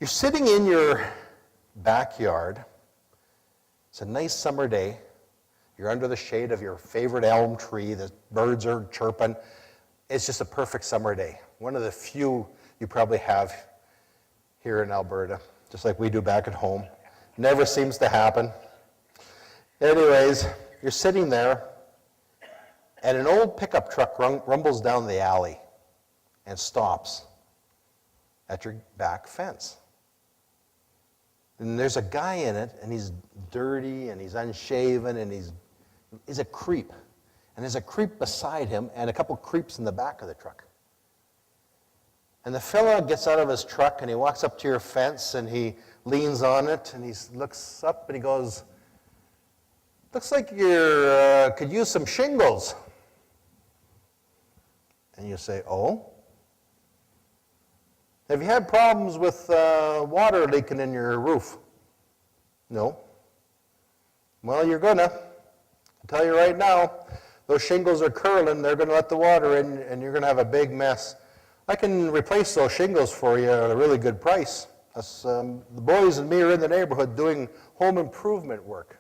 You're sitting in your backyard. It's a nice summer day. You're under the shade of your favorite elm tree. The birds are chirping. It's just a perfect summer day. One of the few you probably have here in Alberta, just like we do back at home. Never seems to happen. Anyways, you're sitting there, and an old pickup truck rumbles down the alley and stops at your back fence. And there's a guy in it, and he's dirty, and he's unshaven, and he's a creep. And there's a creep beside him, and a couple creeps in the back of the truck. And the fellow gets out of his truck, and he walks up to your fence, and he leans on it, and he looks up, and he goes, "Looks like you could use some shingles." And you say, "Oh? Have you had problems with water leaking in your roof?" "No." "Well, you're gonna. I'll tell you right now, those shingles are curling, they're gonna let the water in, and you're gonna have a big mess. I can replace those shingles for you at a really good price. The boys and me are in the neighborhood doing home improvement work.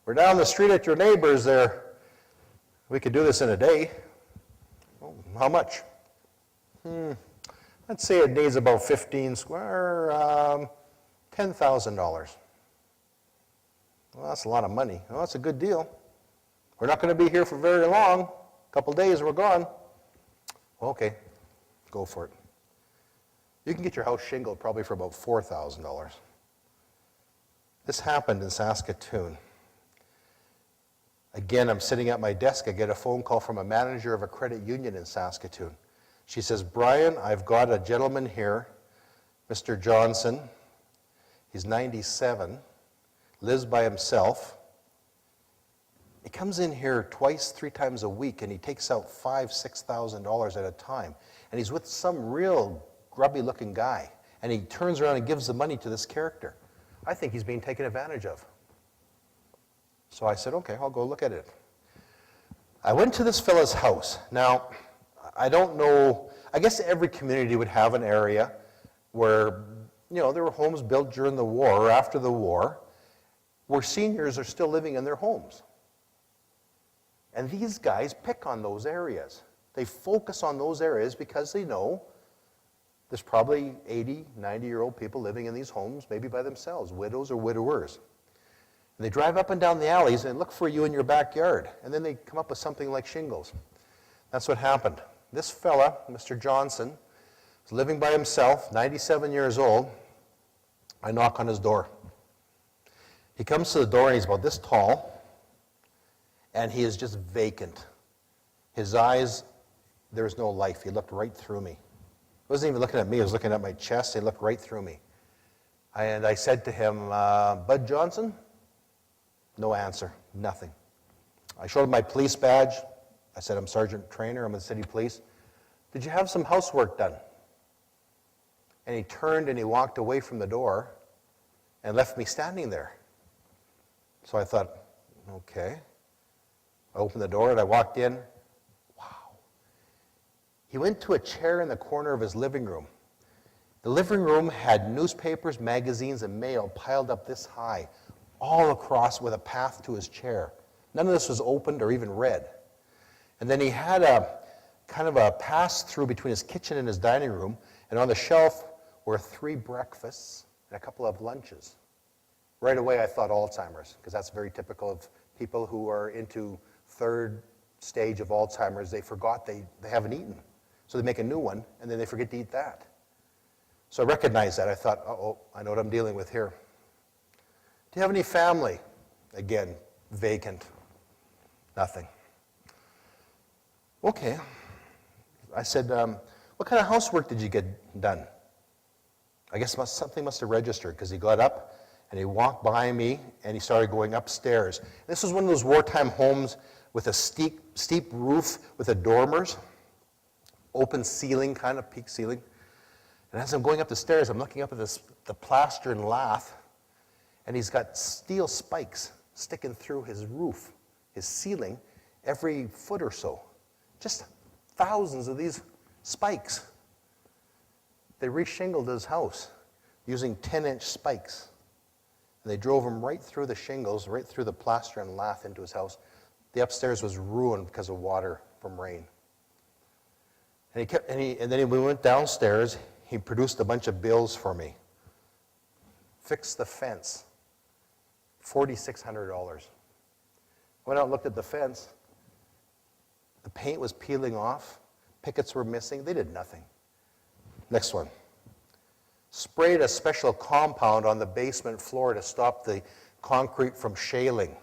We're down the street at your neighbor's there. We could do this in a day." "Oh, how much?" Let's say it needs about 15 square, $10,000. "Well, that's a lot of money." "Well, that's a good deal. We're not going to be here for very long. A couple days, we're gone." "Okay, go for it." You can get your house shingled probably for about $4,000. This happened in Saskatoon. Again, I'm sitting at my desk. I get a phone call from a manager of a credit union in Saskatoon. She says, "Brian, I've got a gentleman here, Mr. Johnson. He's 97, lives by himself. He comes in here twice, 3 times a week, and he takes out $5,000, $6,000 at a time. And he's with some real grubby-looking guy. And he turns around and gives the money to this character. I think he's being taken advantage of." So I said, "Okay, I'll go look at it." I went to this fellow's house. Now, I don't know, I guess every community would have an area where, there were homes built during the war or after the war where seniors are still living in their homes. And these guys pick on those areas. They focus on those areas because they know there's probably 80, 90-year-old people living in these homes, maybe by themselves, widows or widowers. And they drive up and down the alleys and look for you in your backyard. And then they come up with something like shingles. That's what happened. This fella, Mr. Johnson, is living by himself, 97 years old. I knock on his door. He comes to the door, and he's about this tall, and he is just vacant. His eyes, there's no life. He looked right through me. He wasn't even looking at me. He was looking at my chest. He looked right through me. And I said to him, "Bud Johnson?" No answer, nothing. I showed him my police badge. I said, "I'm Sergeant Trainor, I'm with the city police. Did you have some housework done?" And he turned and he walked away from the door and left me standing there. So I thought, okay. I opened the door and I walked in. Wow. He went to a chair in the corner of his living room. The living room had newspapers, magazines, and mail piled up this high, all across with a path to his chair. None of this was opened or even read. And then he had a kind of a pass-through between his kitchen and his dining room, and on the shelf were 3 breakfasts and a couple of lunches. Right away I thought Alzheimer's, because that's very typical of people who are into 3rd stage of Alzheimer's. They forgot they haven't eaten. So they make a new one, and then they forget to eat that. So I recognized that. I thought, uh-oh, I know what I'm dealing with here. "Do you have any family?" Again, vacant. Nothing. Okay. I said, "What kind of housework did you get done?" I guess something must have registered, because he got up and he walked by me and he started going upstairs. This was one of those wartime homes with a steep roof with the dormers, open ceiling, kind of peak ceiling. And as I'm going up the stairs, I'm looking up at the plaster and lath, and he's got steel spikes sticking through his roof, his ceiling, every foot or so. Just thousands of these spikes. They reshingled his house. using 10-inch spikes. And they drove him right through the shingles, right through the plaster and lath into his house. The upstairs was ruined because of water from rain. And then when we went downstairs, he produced a bunch of bills for me. Fixed the fence, $4,600. Went out and looked at the fence. The paint was peeling off. Pickets were missing. They did nothing. Next one. Sprayed a special compound on the basement floor to stop the concrete from shaling.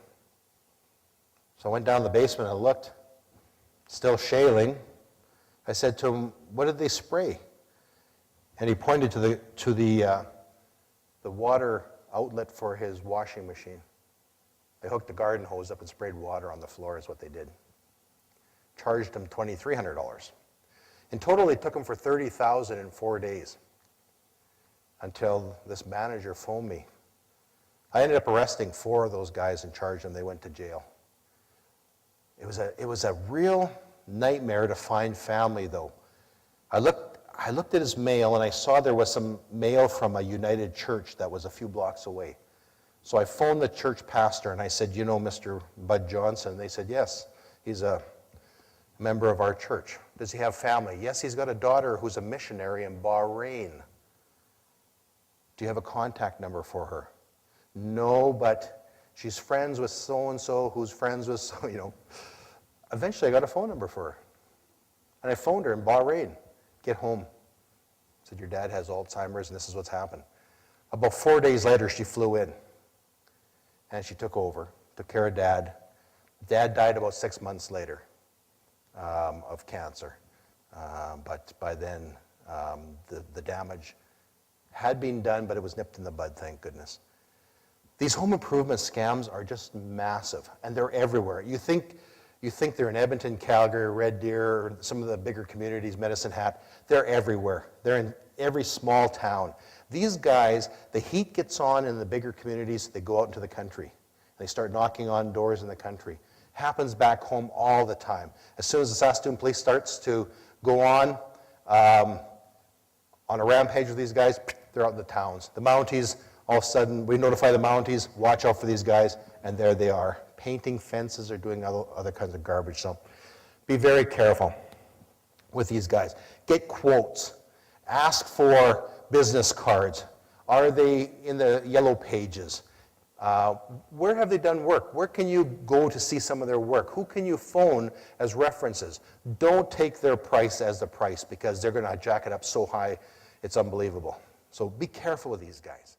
So I went down the basement and looked, still shaling. I said to him, "What did they spray?" And he pointed to the water outlet for his washing machine. They hooked the garden hose up and sprayed water on the floor is what they did. Charged him $2,300. In total, they took him for $30,000 in 4 days until this manager phoned me. I ended up arresting 4 of those guys and charged them. They went to jail. It was a real nightmare to find family, though. I looked at his mail, and I saw there was some mail from a United Church that was a few blocks away. So I phoned the church pastor, and I said, "You know Mr. Bud Johnson?" And they said, "Yes, he's a member of our church." "Does he have family?" "Yes, he's got a daughter who's a missionary in Bahrain." "Do you have a contact number for her?" "No, but she's friends with so-and-so who's friends with so, Eventually, I got a phone number for her. And I phoned her in Bahrain. "Get home." I said, "Your dad has Alzheimer's, and this is what's happened." About 4 days later, she flew in. And she took over, took care of Dad. Dad died about 6 months later of cancer. But by then, the damage had been done, but it was nipped in the bud, thank goodness. These home improvement scams are just massive, and they're everywhere. You think they're in Edmonton, Calgary, Red Deer, or some of the bigger communities, Medicine Hat. They're everywhere. They're in every small town. These guys, the heat gets on in the bigger communities, they go out into the country. They start knocking on doors in the country. Happens back home all the time. As soon as the Saskatoon Police starts to go on a rampage with these guys, they're out in the towns. The Mounties, all of a sudden, we notify the Mounties, watch out for these guys, and there they are, painting fences or doing other kinds of garbage. So be very careful with these guys. Get quotes. Ask for business cards. Are they in the yellow pages? Where have they done work? Where can you go to see some of their work? Who can you phone as references? Don't take their price as the price, because they're going to jack it up so high, it's unbelievable. So be careful with these guys.